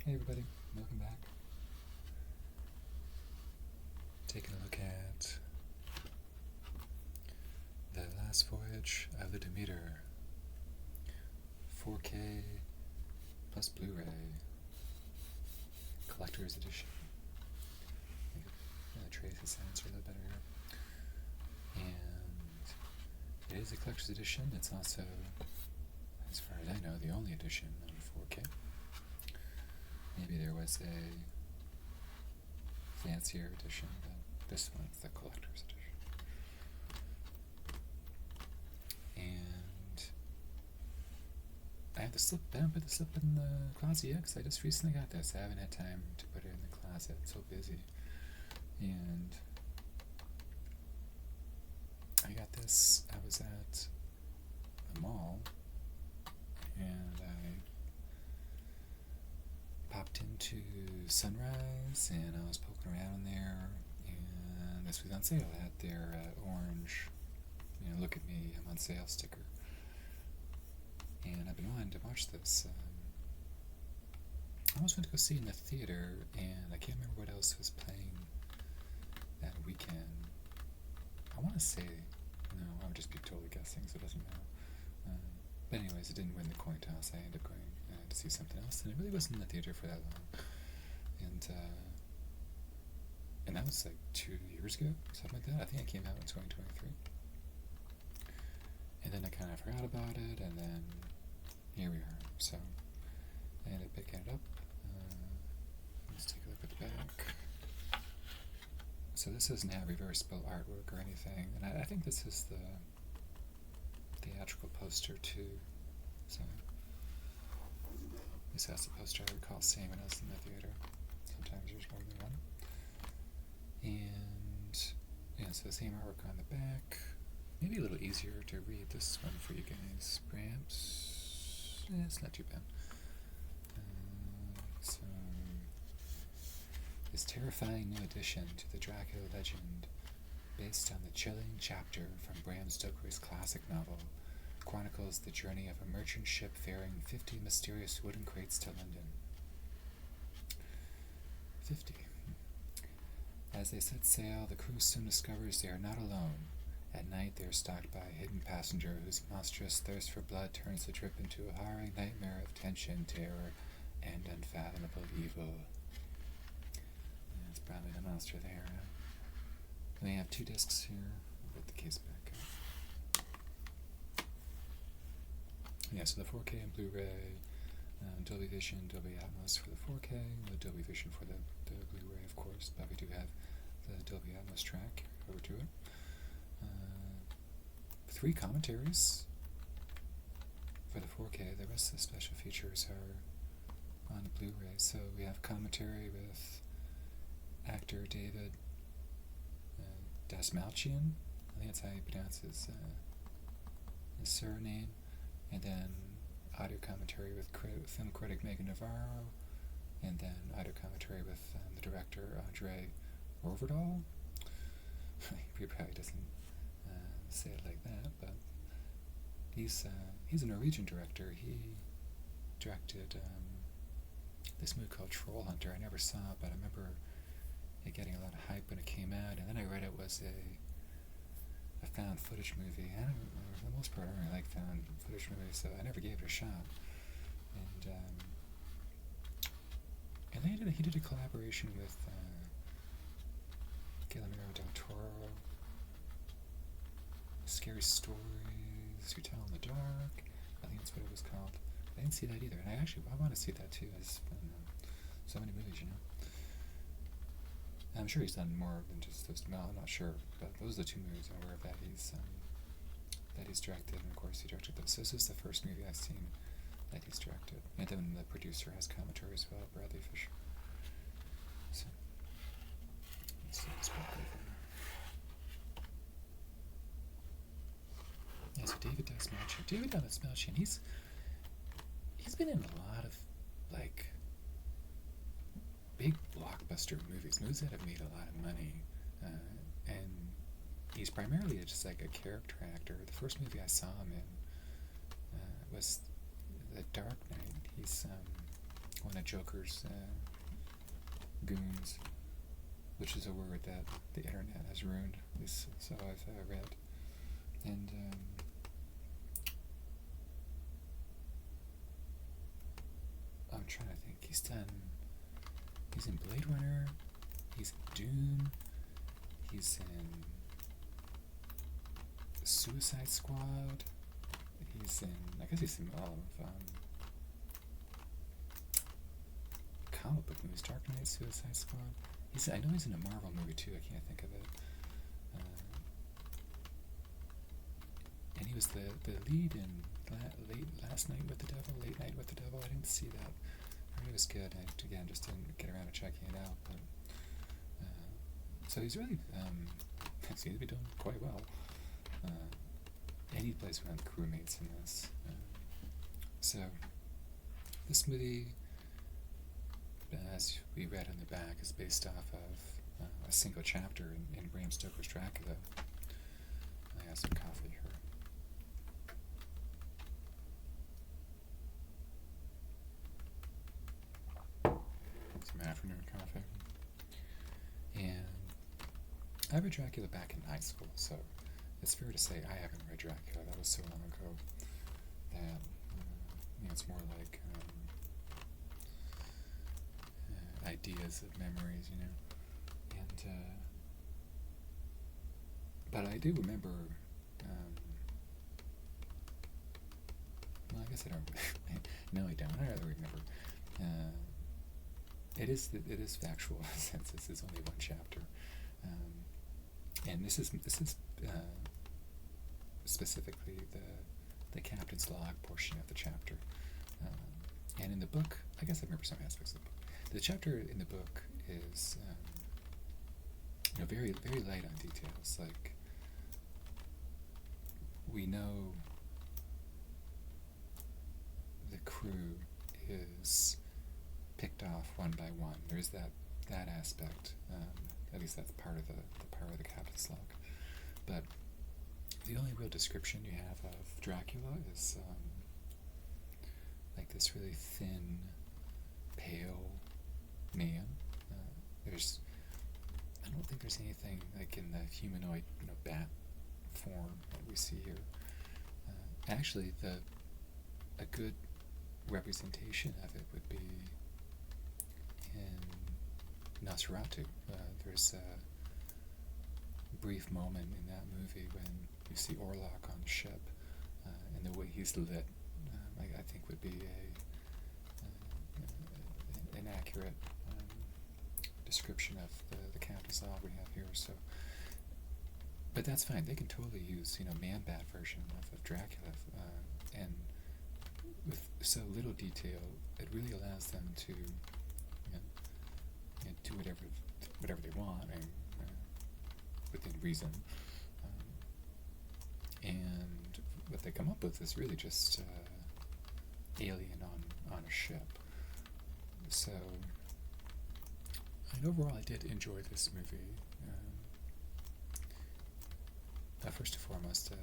Hey everybody, welcome back. Taking a look at the Last Voyage of the Demeter, 4K plus Blu-ray, collector's edition. Tracy's sounds are a little better here. And it is a collector's edition. It's also, as far as I know, the only edition on 4K. Maybe there was a fancier edition, but this one's the collector's edition. And I have the slip. I don't put the slip in the closet yet because I just recently got this. I haven't had time to put it in the closet. It's so busy. And I got this. I was at the mall and I popped into Sunrise and I was poking around there, and this was on sale at their orange, look at me, I'm on sale sticker. And I've been wanting to watch this. I almost went to go see it in the theater, and I can't remember what else was playing that weekend. I want to say, no, I would just be totally guessing, so it doesn't matter. But anyways, it didn't win the coin toss. I ended up going to see something else, and it really wasn't in the theater for that long. And that was like 2 years ago, something like that. I think it came out in 2023. And then I kind of forgot about it, and then here we are. So I ended up picking it up. Let's take a look at the back. So this doesn't have reversible artwork or anything, and I think this is the theatrical poster too. So this has the poster I recall seeing when I was in the theater. Sometimes there's more than one. And so the same artwork on the back. Maybe a little easier to read this one for you guys, perhaps. It's not too bad. So this terrifying new addition to the Dracula legend, based on the chilling chapter from Bram Stoker's classic novel, chronicles the journey of a merchant ship ferrying 50 mysterious wooden crates to London. 50. As they set sail, the crew soon discovers they are not alone. At night, they are stalked by a hidden passenger whose monstrous thirst for blood turns the trip into a harrowing nightmare of tension, terror, and unfathomable evil. That's probably the monster there. And they have 2 discs here. I'll put the case back up. Yeah, so the 4K and Blu-ray, Dolby Vision, Dolby Atmos for the 4K, the Dolby Vision for the Blu-ray, of course, but we do have the Dolby Atmos track over to it. 3 commentaries for the 4K. The rest of the special features are on the Blu-ray. So we have commentary with actor David j.a.s.m.r. I think that's how you pronounce his surname. And then audio commentary with film critic Megan Navarro, and then audio commentary with the director Andre Overdahl. He probably doesn't say it like that, but he's a Norwegian director. He directed this movie called Troll Hunter. I never saw it, but I remember it getting a lot of hype when it came out, and then I read it was a found footage movie. I don't know, for the most part I don't really like found footage movies, so I never gave it a shot. And then he did a collaboration with Guillermo del Toro, Scary Stories You Tell in the Dark. I think that's what it was called. I didn't see that either, and I want to see that too. There's been so many movies, I'm sure he's done more than just those. No, I'm not sure, but those are the 2 movies I'm aware of that he's directed, and of course he directed this. So this is the first movie I've seen that he's directed, and then the producer has commentary as well, Bradley Fisher. So let's see this back over. Yeah, so David j.a.s.m.r. He's been in a lot of like big blockbuster movies that have made a lot of money, and he's primarily just like a character actor. The first movie I saw him in was The Dark Knight. He's one of Joker's goons, which is a word that the internet has ruined, at least so I've read. And I'm trying to think. He's in Blade Runner, he's in Dune, he's in Suicide Squad, I guess he's in all of comic book movies, Dark Knight, Suicide Squad. I know he's in a Marvel movie too, I can't think of it. And he was the lead in Last Night with the Devil, Late Night with the Devil. I didn't see that. I heard it was good. I just didn't get around to checking it out. But so he's really seems to be doing quite well. And he plays one of the crewmates in this. So this movie, as we read on the back, is based off of a single chapter in Bram Stoker's Dracula. I have some coffee here. Some afternoon coffee. And I read Dracula back in high school, so it's fair to say I haven't read Dracula. That was so long ago that it's more like ideas of memories, And but I do remember. Well, I guess I don't. No, I don't. I don't really remember. It is factual since this is only one chapter, and this is specifically the captain's log portion of the chapter. And in the book, I guess I remember some aspects of the book. The chapter in the book is very very light on details. Like, we know the crew is picked off one by one. There's that aspect. At least that's part of the captain's log. But the only real description you have of Dracula is like this really thin, pale man. I don't think there's anything like in the humanoid, bat form that we see here. Actually, a good representation of it would be in Nosferatu. There's a brief moment in that movie when you see Orlok on the ship, and the way he's lit, I think would be an accurate description of the captain's log we have here. So, but that's fine. They can totally use man-bat version of Dracula, and with so little detail, it really allows them to do whatever they want, within reason. And what they come up with is really just alien on a ship. So, and overall, I did enjoy this movie. First and foremost, the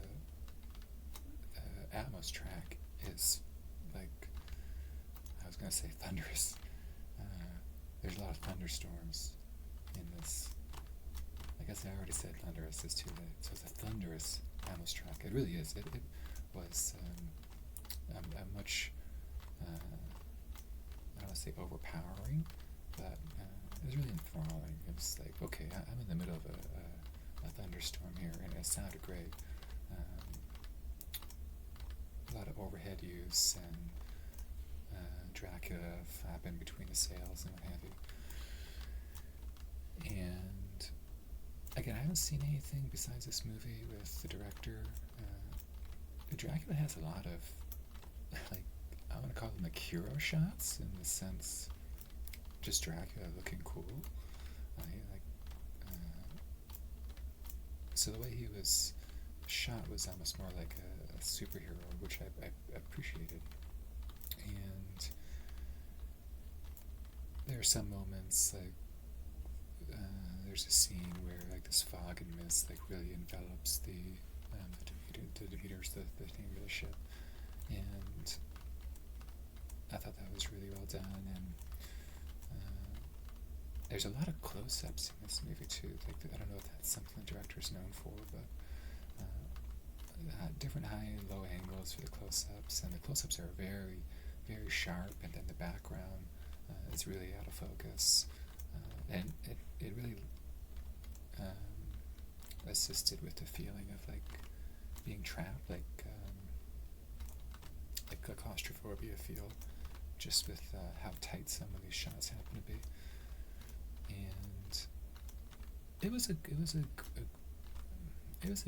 Atmos track is like, I was going to say thunderous. There's a lot of thunderstorms in this. I guess I already said thunderous, it's too late. So it's a thunderous Atmos track. It really is. It was a much, I don't want to say overpowering, but it was really enthralling. It was like, okay, I'm in the middle of a thunderstorm here, and it sounded great. A lot of overhead use and Dracula flapping between the sails and what have you. And again, I haven't seen anything besides this movie with the director. Dracula has a lot of, like, I want to call them hero shots, in the sense, just Dracula looking cool. So the way he was shot was almost more like a superhero, which I appreciated. And there are some moments, like, there's a scene where, like, this fog and mist, like, really envelops the Demeter's the name of the ship. And I thought that was really well done. And there's a lot of close-ups in this movie too. Like I don't know if that's something the director's known for, but different high and low angles for the close-ups, and the close-ups are very, very sharp, and then the background is really out of focus, and it really assisted with the feeling of like being trapped, like a claustrophobia feel, just with how tight some of these shots happen to be. And it was a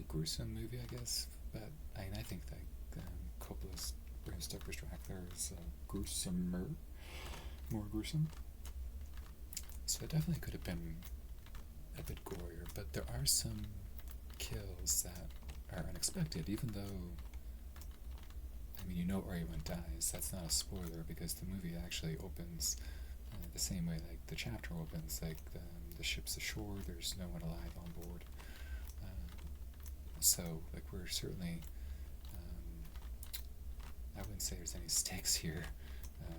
gruesome movie, I guess. But I think that Coppola's Bram Stoker's Dracula is gruesomer, more gruesome. So it definitely could have been a bit gorier, but there are some kills that are unexpected, even though, I mean, you know everyone dies. That's not a spoiler, because the movie actually opens the same way like the chapter opens, like the ship's ashore, there's no one alive on board. So, like, we're certainly, I wouldn't say there's any stakes here.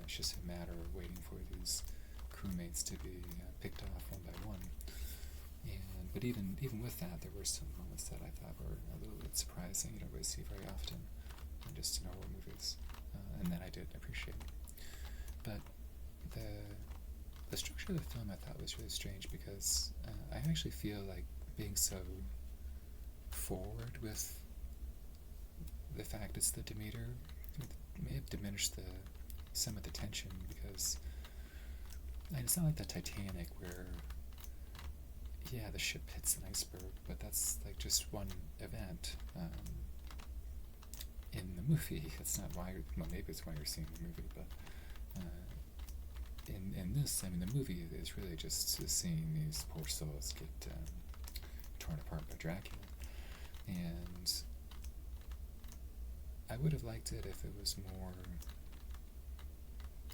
It's just a matter of waiting for these crewmates to be picked off one by one. But even with that, there were some moments that I thought were a little bit surprising. You don't really see very often in just in horror movies, and that I did appreciate. But the structure of the film I thought was really strange, because I actually feel like being so forward with the fact it's the Demeter may have diminished some of the tension, because it's not like the Titanic where the ship hits an iceberg, but that's like just one event in the movie. It's not why maybe it's why you're seeing the movie, but in this, I mean, the movie is really just seeing these poor souls get torn apart by Dracula. And I would have liked it if it was more,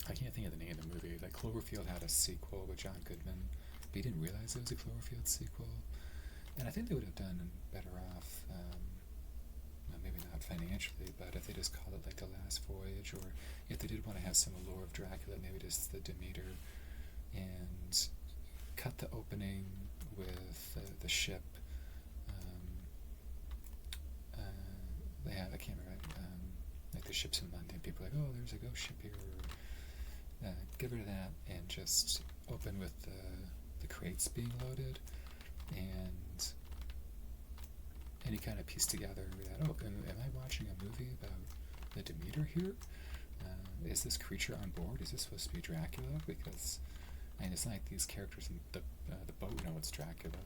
I can't think of the name of the movie, like Cloverfield had a sequel with John Goodman, but he didn't realize it was a Cloverfield sequel, and I think they would have done better off, maybe not financially, but if they just called it like The Last Voyage, or if they did want to have some allure of Dracula, maybe just the Demeter, and cut the opening with the ship. I can't remember, like the ship's in London, people are like, oh, there's a ghost ship here, or get rid of that, and just open with the crates being loaded, and you kind of piece together that, oh, am I watching a movie about the Demeter here? Is this creature on board? Is this supposed to be Dracula? Because, I mean, it's not like these characters in the boat know it's Dracula.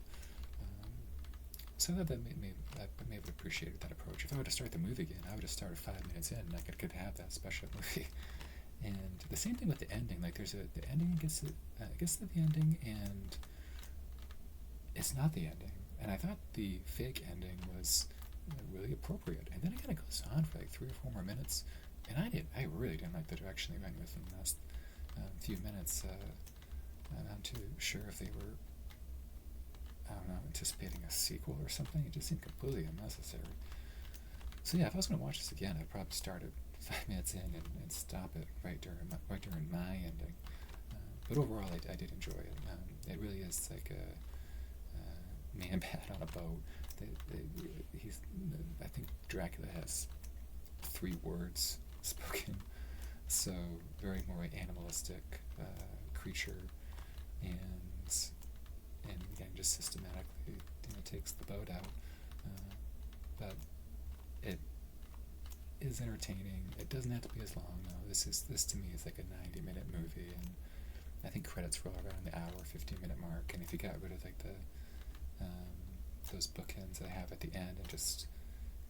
So that made me have appreciated that approach. If I were to start the movie again, I would have started 5 minutes in, and I could have that special movie. And the same thing with the ending. Like, there's the ending gets to the ending, and it's not the ending. And I thought the fake ending was really appropriate. And then it kind of goes on for like 3 or 4 more minutes. And I really didn't like the direction they went with in the last few minutes. I'm not too sure if they were, I don't know, anticipating a sequel or something. It just seemed completely unnecessary. So yeah, if I was going to watch this again, I'd probably start it 5 minutes in and stop it right during my ending. But overall, I did enjoy it. It really is like a man-bat on a boat. I think Dracula has 3 words spoken, so very more animalistic creature, and again, just systematically takes the boat out. But it is entertaining. It doesn't have to be as long though. This to me is like a 90-minute movie, and I think credits roll around the hour, 15-minute mark. And if you got rid of like those bookends that I have at the end and just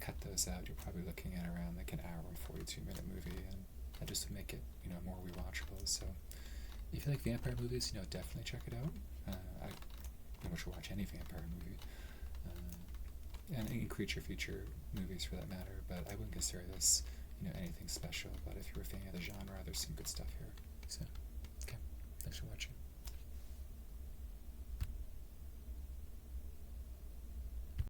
cut those out, you're probably looking at around like an hour and 42-minute movie, and that just would make it more rewatchable. So if you like vampire movies, definitely check it out. I pretty much watch any vampire movie, and any creature feature movies for that matter, but I wouldn't consider this anything special. But if you're a fan of the genre, there's some good stuff here. So okay, thanks for watching.